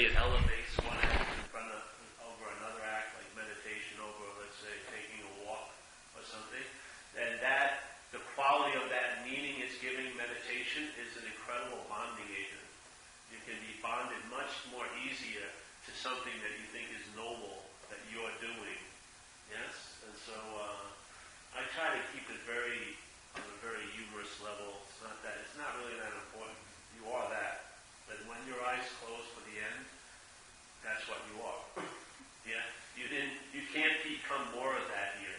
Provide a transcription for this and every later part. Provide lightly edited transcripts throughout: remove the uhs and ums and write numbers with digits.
say it elevates one act in front of over another act, like meditation over, let's say, taking a walk or something, then the quality of that meaning it's giving meditation is an incredible bonding agent. You can be bonded much more easier to something that you think is noble that you're doing. Yes? And so I try to keep it on a very humorous level. It's not really that important. You are that. But when your eyes close for the end, that's what you are. Yeah? You can't become more of that here.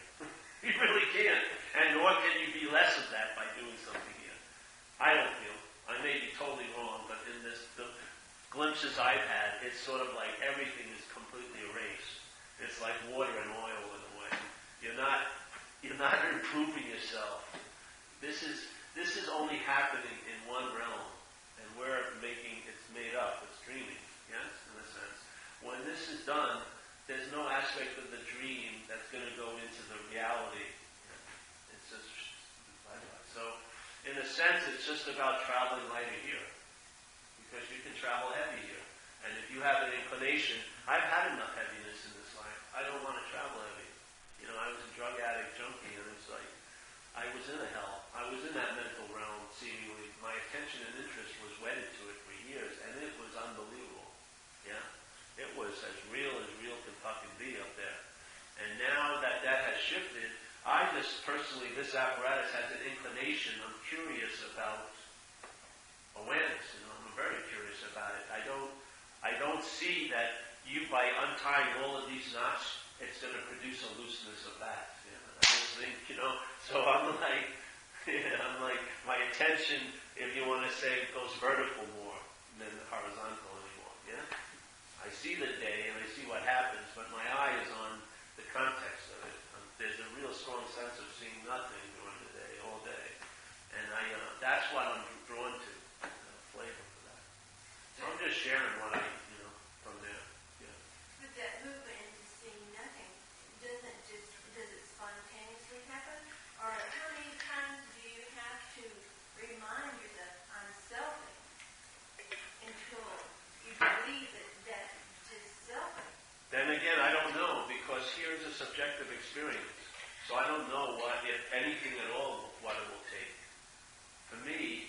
You really can't. And nor can you be less of that by doing something here. I don't feel. I may be totally wrong, but in the glimpses I've had, it's sort of like everything is completely erased. It's like water and oil in a way. You're not improving yourself. This is only happening in one realm, and it's made up. It's dreaming. Yes, in a sense. When this is done, there's no aspect of the dream that's going to go into the reality. It's just so. In a sense, it's just about traveling lighter here, because you can travel heavy here. And if you have an inclination, I've had enough heaviness in this life. I don't want to travel heavy. I was a drug addict junkie, and it's like I was in a hell. I was in that mental realm. Seemingly, my attention and interest was wedded to it for years, and it was unbelievable. Yeah, it was as real can fucking be up there. And now that has shifted, I just personally, this apparatus has an inclination. I'm curious about awareness. I'm very curious about it. I don't see that you, by untying all of these knots, it's going to produce a looseness of that. I just think, so I'm like, my attention, if you want to say, goes vertical more than horizontal anymore. Yeah, I see the day and I see what happens, but my eye is on the context of it. There's a real strong sense of seeing nothing during the day, all day, and that's what I'm drawn to, flavor for that. So I'm just sharing what I, from there. Yeah. But that movement into seeing nothing, does it spontaneously happen? Or how many times do you have to remind yourself, I'm selfing, until you believe that it's selfing? Then again, I don't know, because here's a subjective experience. So I don't know what, if anything at all, what it will take. For me,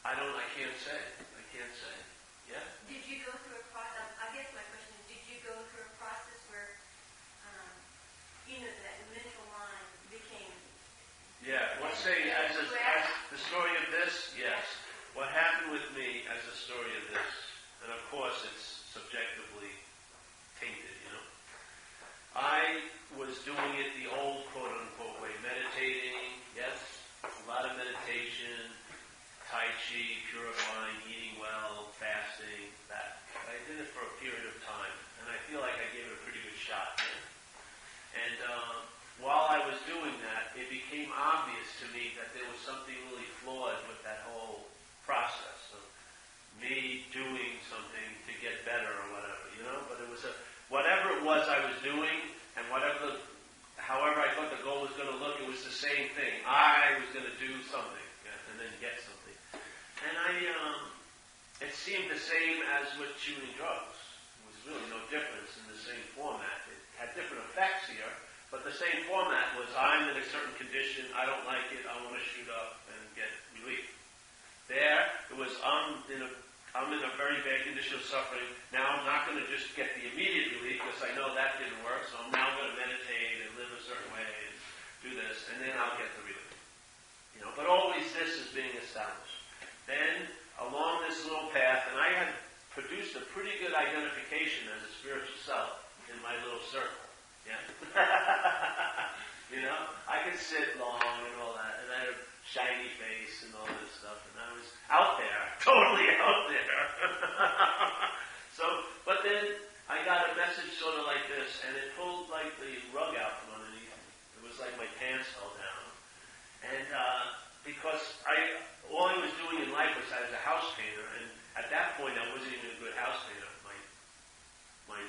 I can't say. Yeah? Did you go through a process? I guess my question is, did you go through a process where, that mental mind became... Yeah, let's say as the story of this, yes. What happened with me as the story of this, and of course it's subjectively tainted, I was doing it the old quote-unquote way, meditating, yes, a lot of meditation, Tai Chi, purifying, eating well, fasting, that. I did it for a period of time, and I feel like I gave it a pretty good shot. And while I was doing that, it became obvious to me that there was something really flawed with that whole process of me doing something to get better or whatever, But it was whatever it was I was doing, and however I thought the goal was going to look, it was the same thing. I was going to do something, and then get something. And it seemed the same as with chewing drugs. It was really no difference in the same format. It had different effects here, but the same format was I'm in a certain condition, I don't like it, I want to shoot up and get relief. There, it was I'm in a very bad condition of suffering. Now I'm not going to just get the immediate relief because I know that didn't work, so I'm now going to meditate and live a certain way and do this, and then I'll get the relief. But always this is being established. Then, along this little path, and I had produced a pretty good identification as a spiritual self in my little circle. Yeah? I could sit long and all that, and I had a shiny face and all this stuff, and I was out there, totally out there. But then I got a message sort of like this, and it pulled like the rug out from underneath me. It was like my pants fell down. And because all I was doing in life was I was a house painter, and at that point I wasn't even a good house painter. My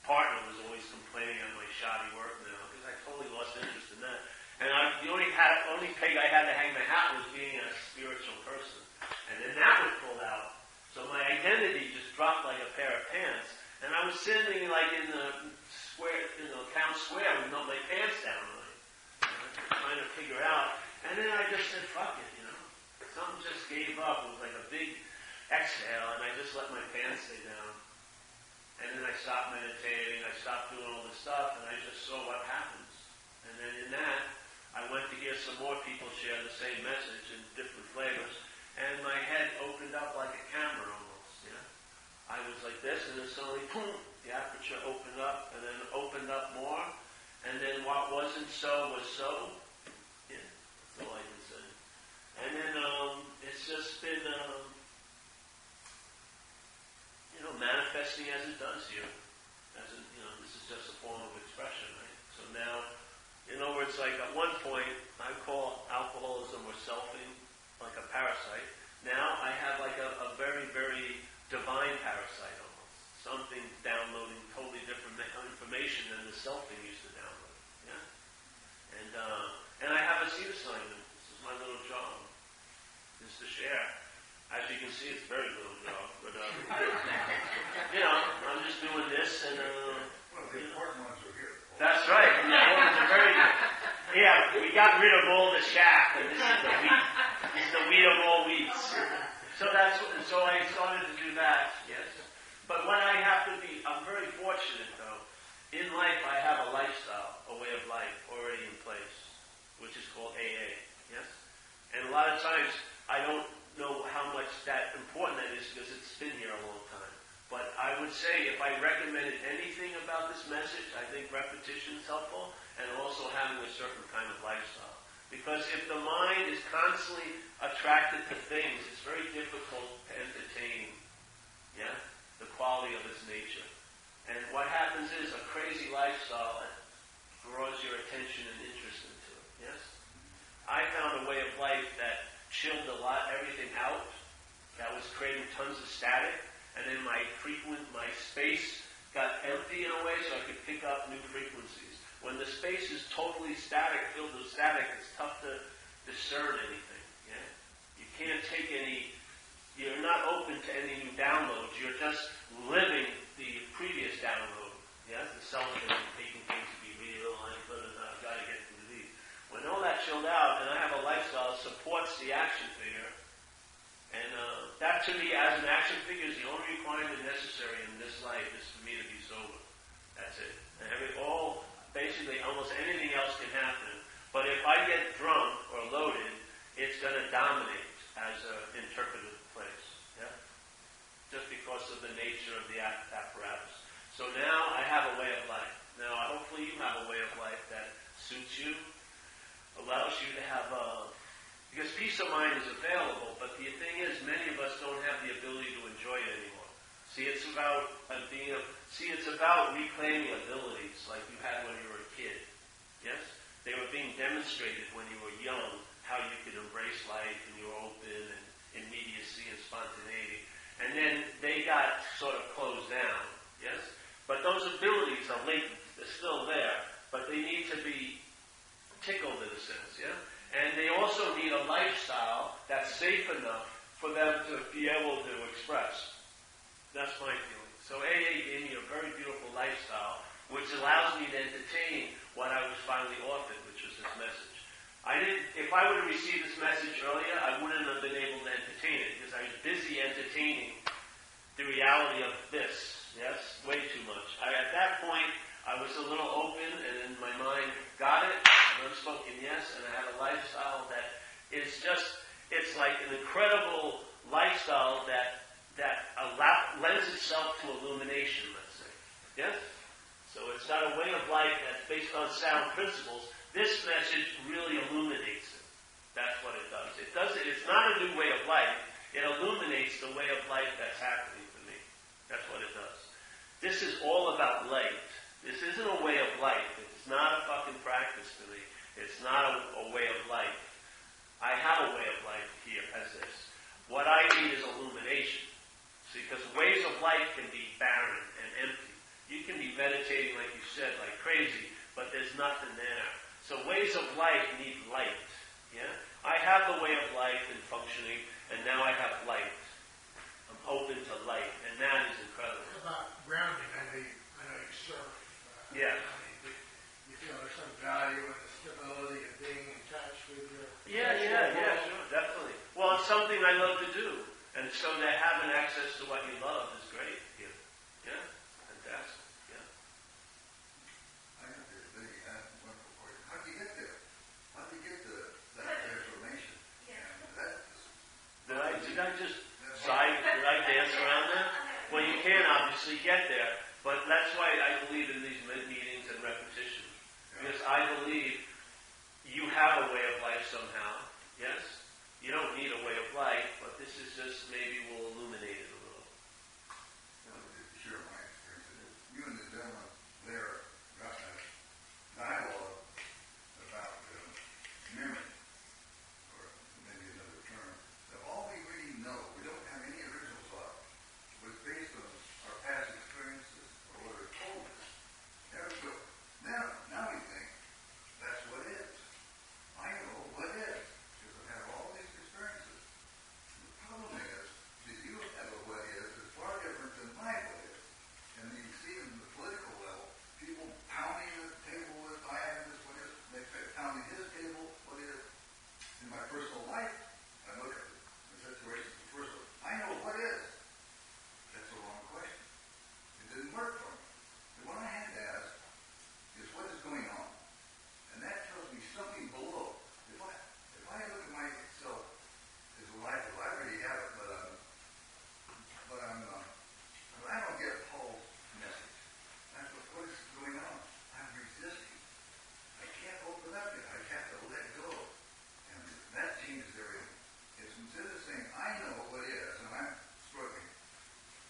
partner was always complaining on my shoddy work now, because I totally lost interest in that. And the only peg I had to hang my hat was being a spiritual person. And then that was pulled out. So my identity just dropped like a pair of pants. And I was sitting like in the square, town square with my pants down, trying to figure out. And then I just said, fuck it, Something just gave up. It was like a big exhale, and I just let my pants stay down. And then I stopped meditating, I stopped doing all this stuff, and I just saw what happens. And then in that, I went to hear some more people share the same message in different flavors, and my head opened up like a camera almost, I was like this, and then suddenly, boom, the aperture opened up, and then opened up more, and then what wasn't so was so. Yeah, that's all I can say. And then it's just been, manifesting as it does here. This is just a form of expression, right? So now, in other words, like at one point, I call alcoholism or selfing like a parasite. Now I have like a very, very divine parasite almost. Something downloading totally different information than the selfing used to download. Yeah? And I have a seat assignment. This is my little job. Is to share. As you can see, it's very little job, but I'm just doing this, and well, the important ones are here. That's right. And the important ones are very good. Yeah, we got rid of all the chaff, and this is the wheat. This is the wheat of all wheats. So I started to do that. Yes, but when I have to be, I'm very fortunate though. In life, I have a lifestyle, a way of life already in place, which is called AA. Yes, and a lot of times I don't know how much that important that is because it's been here a long time. But I would say if I recommended anything about this message, I think repetition is helpful and also having a certain kind of lifestyle. Because if the mind is constantly attracted to things, it's very difficult to entertain the quality of its nature. And what happens is a crazy lifestyle draws your attention and interest into it. Yes? I found a way of life that chilled everything out, that was creating tons of static, and then my space got empty in a way so I could pick up new frequencies. When the space is totally static, filled with static, it's tough to discern anything. Yeah? You can't take you're not open to any new downloads, you're just living the previous download. Yeah? The self-image, taking things to be real, I've got to get through these. When all that chilled out, and I have a lifestyle that supports the action figure, and that to me, as an action figure, is the only requirement necessary in this life is for me to be sober. That's it. And basically, almost anything else can happen. But if I get drunk or loaded, it's going to dominate as an interpretive place. Yeah? Just because of the nature of the apparatus. So now I have a way of life. Now, hopefully you have a way of life that suits you, allows you to have because peace of mind is available, but the thing is, many of us don't have the ability to enjoy it anymore. See, it's about it's about reclaiming abilities like you had when you were a kid. Yes? They were being demonstrated when you were young, how you could embrace life and you were open and immediacy and spontaneity. And then they got sort of closed down. Yes? But those abilities are latent. They're still there. But they need to be tickled in a sense, yeah? And they also need a lifestyle that's safe enough for them to be able to express. That's my feeling. So AA gave me a very beautiful lifestyle, which allows me to entertain what I was finally offered, which was this message. If I would have received this message earlier, I wouldn't have been able to entertain it, because I was busy entertaining the reality of this. Yes? Way too much. At that point, I was a little open, and then my mind got it, an unspoken yes, and I had a lifestyle that is just, it's like an incredible lifestyle that lends itself to illumination, let's say. Yes? So it's got a way of life that's based on sound principles. This message really illuminates it. That's what it does. It's not a new way of life. It illuminates the way of life that's happening for me. That's what it does. This is all about light. This isn't a way of life. It's not a fucking practice to me. It's not a way of life. I have a way of life here as this. What I need is illumination. See, because ways of life can be barren and empty. You can be meditating, like you said, like crazy, but there's nothing there. So ways of life need light. Yeah? I have the way of life and functioning, and now I have light. I'm open to light, and that is incredible. About grounding, I know you surf. Yeah. You feel there's some value in the stability of being in touch with your... Yeah, sure, definitely. Well, it's something I love to do, and so that having access to what you love is great. Yeah, fantastic. Yeah. I have this thing, I have one more question. How do you get there? How do you get to that transformation? And that's, Did I just did I dance around that? Well, you can obviously get there, but that's why I believe in these meetings and repetition, because I believe you have a way of life somehow. Yes, you don't need a way of life, but this is just maybe will illuminate it a little. to share my experience. You and the gentleman there got a dialogue about memory, or maybe another term, that all we really know, we don't have any original thought, was based on our past experiences or what are told us. Now we think that's what is. I know what is, because I've had all these experiences. The problem is you have a what is that's far different than my what is. And you see in the political level, people pounding the table with, I have this what is, they say pounding his table, what is. In my personal life, I look at the situation as personal. I know what is. That's the wrong question. It didn't work for me. And what I had to ask is what is going on? And that tells me something below. If I look at myself as a life, I already have it, but I don't get Paul's message. That's what is going on. I'm resisting. I can't open up yet. I have to let go. And that changes everything. It's instead of saying, I know what is, and I'm struggling.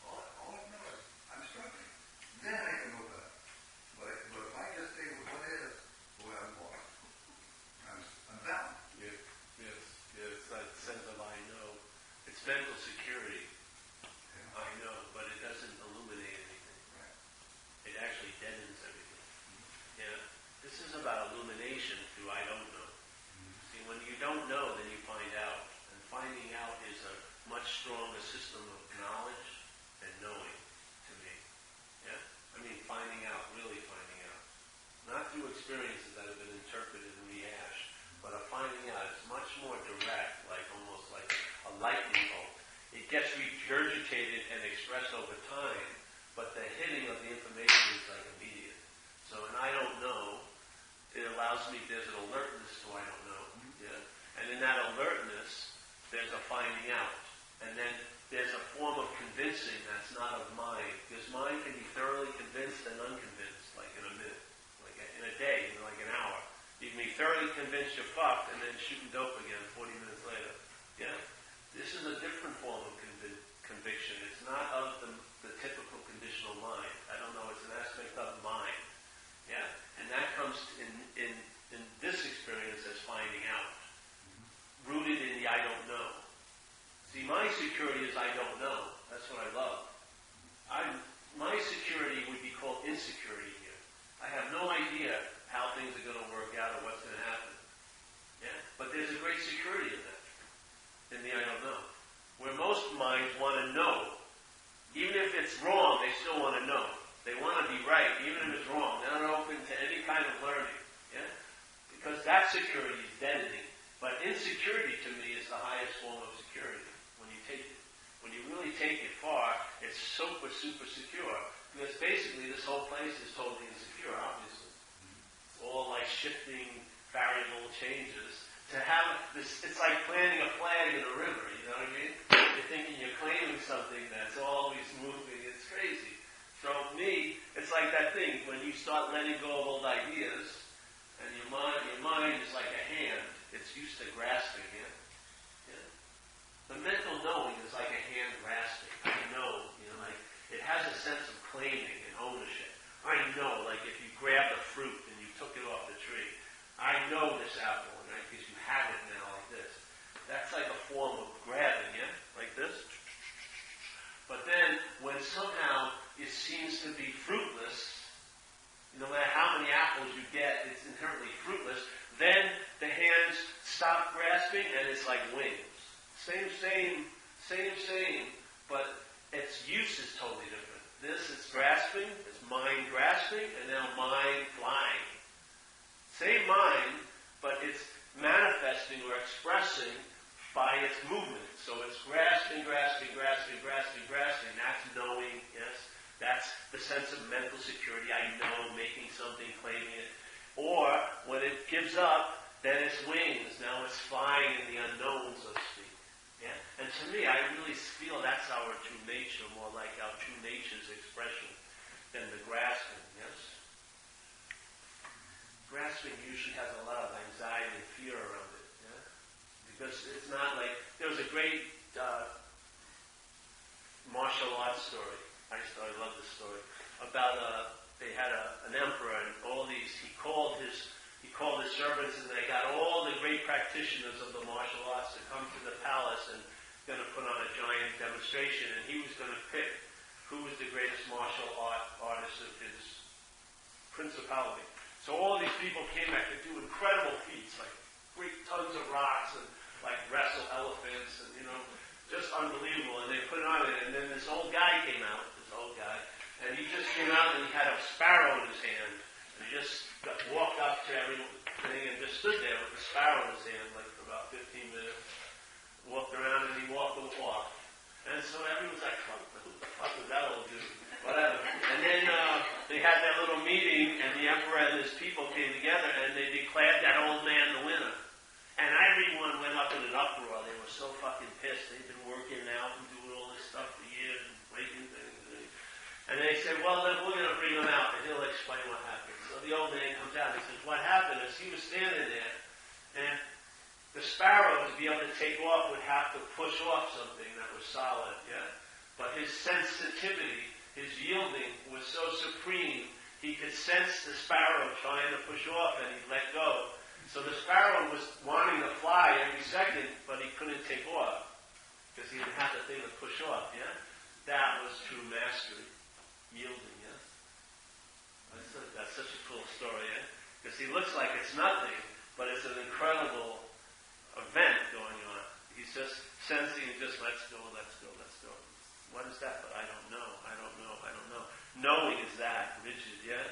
All I know is I'm struggling. Then I can open up. But if I just stay with what is, boy, I'm lost. I'm bound. Yes. That sense of I know. It's mental security. Yeah. I know, but it doesn't illuminate anything. Right. It actually deadens everything. Yeah. This is about illumination through I don't know. See, when you don't know, then you find out. And finding out is a much stronger system of knowledge than knowing, to me. Yeah? I mean, finding out, really finding out. Not through experiences that have been interpreted and rehashed, but a finding out. It's much more direct, like almost like a lightning bolt. It gets regurgitated and expressed over time, but the hitting of the information is like immediate. So, and I don't know, it allows me, there's an alertness to I don't know. Yeah? And in that alertness, there's a finding out. And then there's a form of convincing that's not of mind, because mind can be thoroughly convinced and unconvinced, like in a minute, like in a day, like an hour. You can be thoroughly convinced you're fucked and then shooting dope again 40 minutes later. Yeah? This is a different form of conviction. It's not of the typical conditional mind. I don't know, it's an aspect of mind. Yeah? And that comes in this experience as finding out. Rooted in the I don't know. See, my security is I don't know. That's what I love. My security would be called insecurity here. I have no idea how things are going to work out or what's going to happen. Yeah? But there's a great security in that. In the I don't know. Where most minds want to know. Even if it's wrong, they still want to know. They want to be right, even if it's wrong. They're not open to any kind of learning. Yeah? Because that security is deadening. But insecurity to me is the highest form of security. When you take it. When you really take it far, it's super, super secure. Because basically this whole place is totally insecure, obviously. It's all like shifting variable changes. To have this, it's like planting a flag in a river, you know what I mean? You're thinking you're claiming something that's always moving, it's crazy. So me, it's like that thing, when you start letting go of old ideas, and your mind is like a hand, it's used to grasping, yeah? The mental knowing is like a hand grasping. I know, like, it has a sense of claiming and ownership. I know, like if you grabbed a fruit and you took it off the tree, I know this apple, right? Because you have it now like this. That's like a form of grabbing, yeah? Like this. But then, when somehow it seems to be fruitless, no matter how many apples you get, it's inherently fruitless, then the hands stop grasping and it's like wings. Same, but its use is totally different. This is grasping, it's mind grasping, and now mind flying. Same mind, but it's manifesting or expressing by its movement. So it's grasping, grasping, grasping, grasping, grasping. That's knowing, yes? That's the sense of mental security. I know, making something, claiming it. Or, when it gives up, then it's wings. Now it's flying in the unknown, so to speak. Yeah? And to me, I really feel that's our true nature, more like our true nature's expression than the grasping, yes? Grasping usually has a lot of anxiety and fear around it, yeah? Because it's not like, there was a great martial arts story, I love this story, about they had an emperor and all these, he called his servants and they got all the great practitioners of the martial arts to come to the palace and going to put on a giant demonstration, and he was going to pick who was the greatest martial artist of his principality. So all these people came that could do incredible feats, like great tons of rocks and like wrestle elephants and, just unbelievable. And they put it on it, and then this old guy came out, and he just came out and he had a sparrow in his hand. And he just walked up to everything and just stood there with the sparrow in his hand, like for about 15 minutes. Walked around and he walked the walk. And so everyone was like, who the fuck was that old dude? Whatever. And then they had that little meeting, and the emperor and his people came together, and they declared that old man the winner. And everyone went up in an uproar. They were so fucking pissed. They'd been working out and doing all this stuff for years and breaking things. And they said, well, then we're going to bring him out, and he'll explain what happened. So the old man comes out and he says, what happened is he was standing there, and the sparrow, to be able to take off, would have to push off something that was solid, yeah? But his sensitivity, his yielding was so supreme, he could sense the sparrow trying to push off, and he let go. So the sparrow was wanting to fly every second, but he couldn't take off, because he didn't have the thing to push off, yeah? That was true mastery. Yielding, yes? That's such a cool story, yeah? Because he looks like it's nothing, but it's an incredible event going on. He's just sensing and just let's go, let's go, let's go. What is that? But I don't know. Knowing is that, rigid, yeah?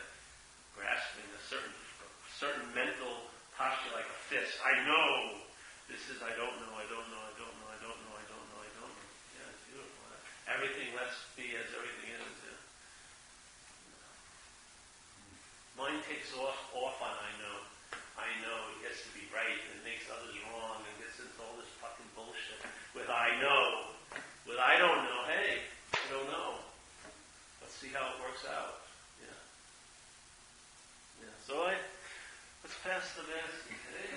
Grasping a certain mental posture like a fist. I know. This is I don't know. Yeah, it's beautiful. Huh? Everything let's be as everything is, yeah? Mind takes off on I know. It gets to be right and makes others wrong and gets into all this fucking bullshit. With I know. With I don't know, hey, I don't know. Let's see how it works out. Yeah. So let's pass the basket. Hey.